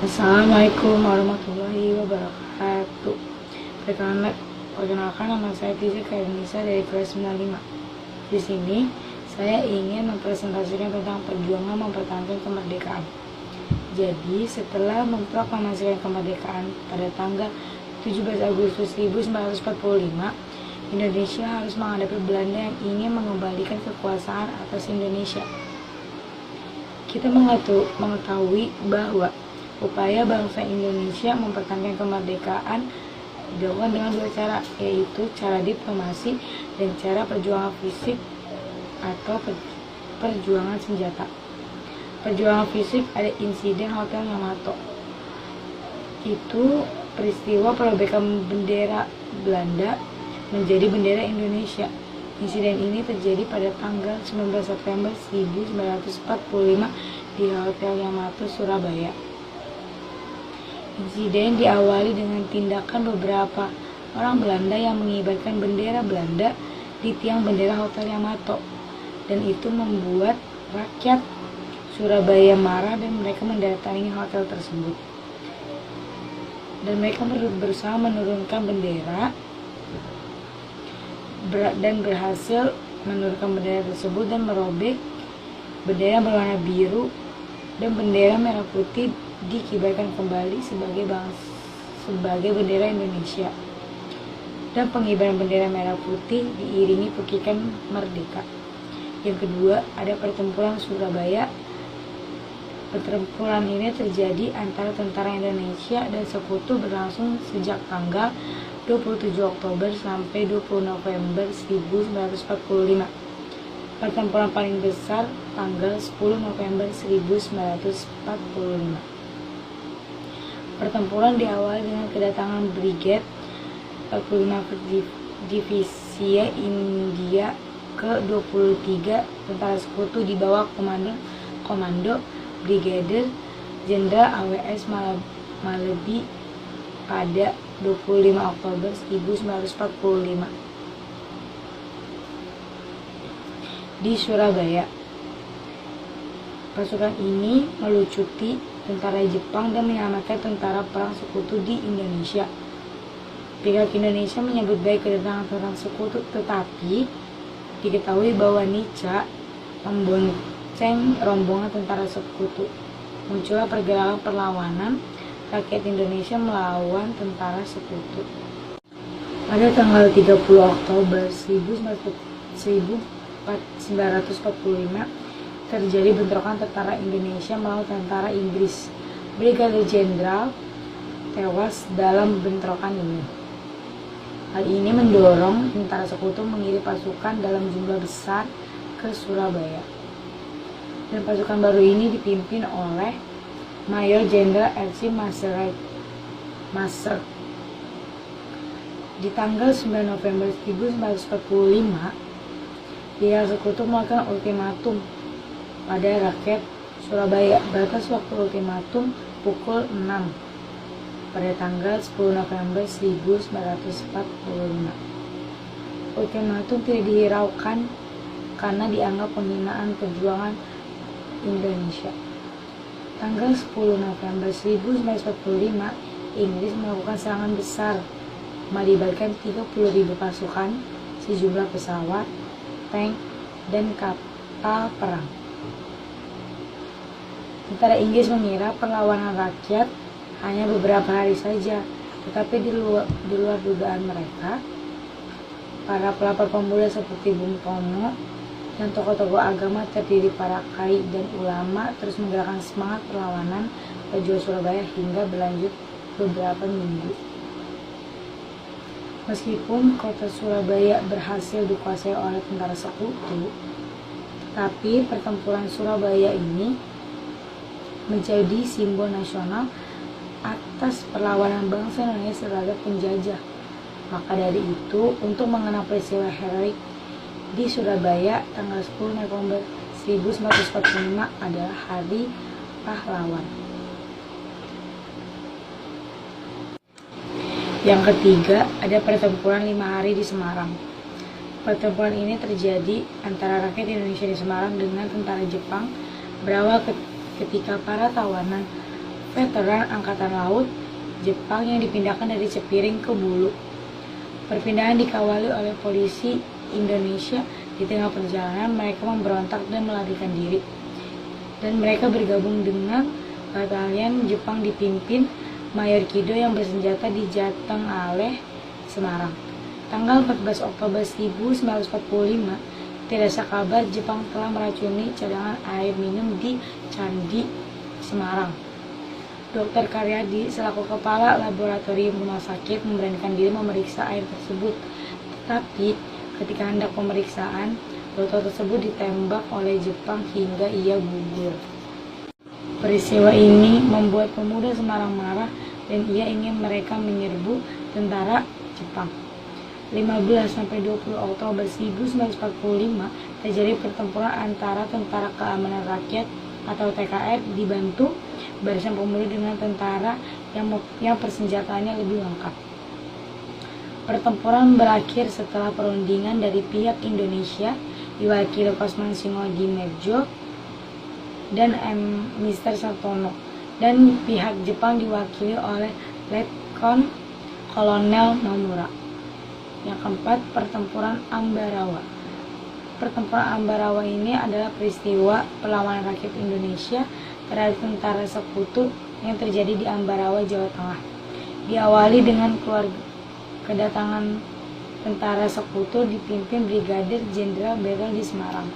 Assalamualaikum warahmatullahi wabarakatuh. Perkenalkan, nama saya Tizi Kairunisa dari kelas 95. Di sini saya ingin mempresentasikan tentang perjuangan mempertahankan kemerdekaan. Jadi, setelah memproklamasikan kemerdekaan pada tanggal 17 Agustus 1945, Indonesia harus menghadapi Belanda yang ingin mengembalikan kekuasaan atas Indonesia. Kita mengetahui bahwa upaya bangsa Indonesia mempertahankan kemerdekaan dilakukan dengan dua cara, yaitu cara diplomasi dan cara perjuangan fisik atau perjuangan senjata. Perjuangan fisik ada insiden Hotel Yamato. Itu peristiwa perobekan bendera Belanda menjadi bendera Indonesia. Insiden ini terjadi pada tanggal 19 September 1945 di Hotel Yamato, Surabaya. Insiden diawali dengan tindakan beberapa orang Belanda yang mengibarkan bendera Belanda di tiang bendera Hotel Yamato, dan itu membuat rakyat Surabaya marah dan mereka mendatangi hotel tersebut. Dan mereka berusaha menurunkan bendera dan berhasil menurunkan bendera tersebut dan merobek bendera berwarna biru, dan bendera merah putih dikibarkan kembali sebagai bendera Indonesia. Dan pengibaran bendera merah putih diiringi pekikan merdeka. Yang kedua, ada pertempuran Surabaya. Pertempuran ini terjadi antara tentara Indonesia dan sekutu, berlangsung sejak tanggal 27 Oktober sampai 20 November 1945. Pertempuran paling besar tanggal 10 November 1945. Pertempuran diawali dengan kedatangan Brigade 45 Divisi India ke-23 tentara sekutu di bawah komando Brigadir Jenderal AWS Maleby pada 25 Oktober 1945 di Surabaya. Pasukan ini melucuti tentara Jepang dan menyelamatkan tentara perang sekutu di Indonesia. Pihak Indonesia menyambut baik kedatangan tentara sekutu, tetapi diketahui bahwa Nica membonceng rombongan tentara sekutu. Muncullah pergerakan perlawanan rakyat Indonesia melawan tentara sekutu. Pada tanggal 30 Oktober 1945 terjadi bentrokan tentara Indonesia melawan tentara Inggris. Brigadir Jenderal tewas dalam bentrokan ini. Hal ini mendorong tentara sekutu mengirim pasukan dalam jumlah besar ke Surabaya. Dan pasukan baru ini dipimpin oleh Mayor Jenderal R.C. Maser. Di tanggal 9 November 1945, pihak sekutu melakukan ultimatum pada rakyat Surabaya. Batas waktu ultimatum pukul 6 pada tanggal 10 November 1945. Ultimatum tidak dihiraukan karena dianggap penghinaan perjuangan Indonesia. Tanggal 10 November 1945, Inggris melakukan serangan besar, melibatkan 30.000 pasukan, sejumlah pesawat, tank, dan kapal perang. Tentara Inggris mengira perlawanan rakyat hanya beberapa hari saja, tetapi di luar dugaan mereka, para pelapor pemuda seperti Bung Tomo dan tokoh-tokoh agama terdiri para kiai dan ulama terus menggerakkan semangat perlawanan pejuang Surabaya hingga berlanjut beberapa minggu. Meskipun kota Surabaya berhasil dikuasai oleh tentara sekutu, tapi pertempuran Surabaya ini menjadi simbol nasional atas perlawanan bangsa Indonesia terhadap penjajah. Maka dari itu, untuk mengenang peristiwa heroik di Surabaya, tanggal 10 November 1945 adalah Hari Pahlawan. Yang ketiga, ada pertempuran 5 hari di Semarang. Pertempuran ini terjadi antara rakyat Indonesia di Semarang dengan tentara Jepang, berawal ketika para tawanan veteran Angkatan Laut Jepang yang dipindahkan dari Cepiring ke Bulu. Perpindahan dikawali oleh polisi Indonesia. Di tengah perjalanan mereka memberontak dan melarikan diri, dan mereka bergabung dengan batalion Jepang dipimpin Mayor Kido yang bersenjata di Jateng Ale, Semarang. Tanggal 14 Oktober 1945, tidak kabar Jepang telah meracuni cadangan air minum di Candi, Semarang. Dr. Karyadi selaku kepala laboratorium rumah sakit memberanikan diri memeriksa air tersebut. Tetapi ketika hendak pemeriksaan, dokter tersebut ditembak oleh Jepang hingga ia gugur. Peristiwa ini membuat pemuda Semarang marah dan ia ingin mereka menyerbu tentara Jepang. 15-20 Oktober 1945 terjadi pertempuran antara Tentara Keamanan Rakyat atau TKR dibantu barisan pemuda dengan tentara yang persenjataannya lebih lengkap. Pertempuran berakhir setelah perundingan dari pihak Indonesia diwakili Kosman Singodimedjo dan Mr. Sartono, dan pihak Jepang diwakili oleh Letkon Kolonel Nomura. Yang keempat, pertempuran Ambarawa. Pertempuran Ambarawa ini adalah peristiwa perlawanan rakyat Indonesia terhadap tentara sekutu yang terjadi di Ambarawa, Jawa Tengah. Diawali dengan kedatangan tentara sekutu dipimpin Brigadir Jenderal Berel di Semarang.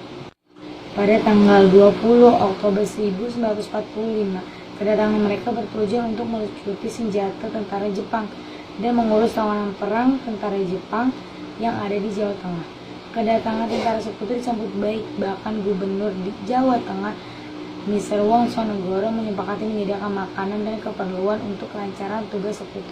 Pada tanggal 20 Oktober 1945, kedatangan mereka bertujuan untuk melucuti senjata tentara Jepang dan mengurus tawanan perang tentara Jepang yang ada di Jawa Tengah. Kedatangan tentara sekutu disambut baik, bahkan Gubernur di Jawa Tengah Mr. Wongsonegoro menyepakati menyediakan makanan dan keperluan untuk kelancaran tugas sekutu.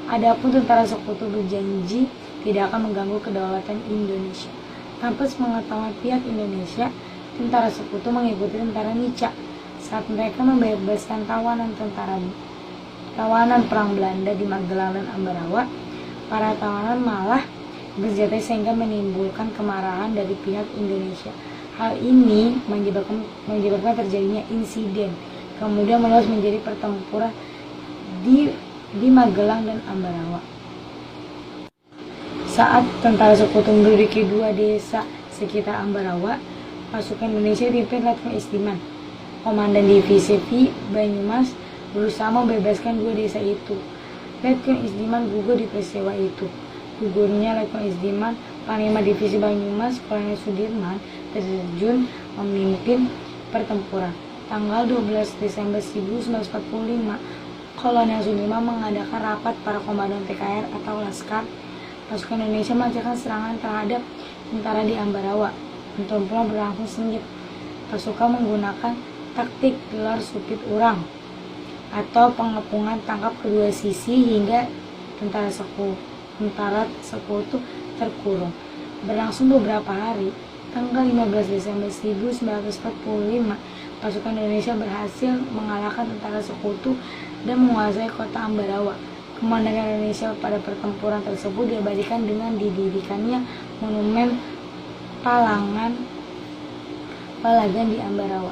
Adapun tentara sekutu berjanji tidak akan mengganggu kedaulatan Indonesia. Tanpa sepengetahuan pihak Indonesia, tentara sekutu mengikuti tentara Nica. Saat mereka membebaskan tawanan perang Belanda di Magelang dan Ambarawa, para tawanan malah bersenjata sehingga menimbulkan kemarahan dari pihak Indonesia. Hal ini menyebabkan terjadinya insiden, kemudian meluas menjadi pertempuran di Magelang dan Ambarawa. Saat tentara sekutu menduduki 2 desa sekitar Ambarawa, pasukan Indonesia dipimpin Letnan Isdiman, komandan divisi V Banyumas, berusaha membebaskan 2 desa itu. Letnan Isdiman gugur di peristiwa itu. Gugurnya Letnan Isdiman, Panglima Divisi Banyumas Kolonel Sudirman terjun memimpin pertempuran. Tanggal 12 Desember 1945, Kolonel Sudirman mengadakan rapat para komandan TKR atau Laskar. Pasukan Indonesia melancarkan serangan terhadap tentara di Ambarawa. Pertempuran berlangsung sengit. Pasukan menggunakan taktik gelar supit urang atau pengepungan tangkap kedua sisi hingga tentara sekutu terkurung. Berlangsung beberapa hari. Tanggal 15 Desember 1945, pasukan Indonesia berhasil mengalahkan tentara sekutu dan menguasai kota Ambarawa. Kemenangan Indonesia pada pertempuran tersebut diabadikan dengan didirikannya monumen Palagan di Ambarawa.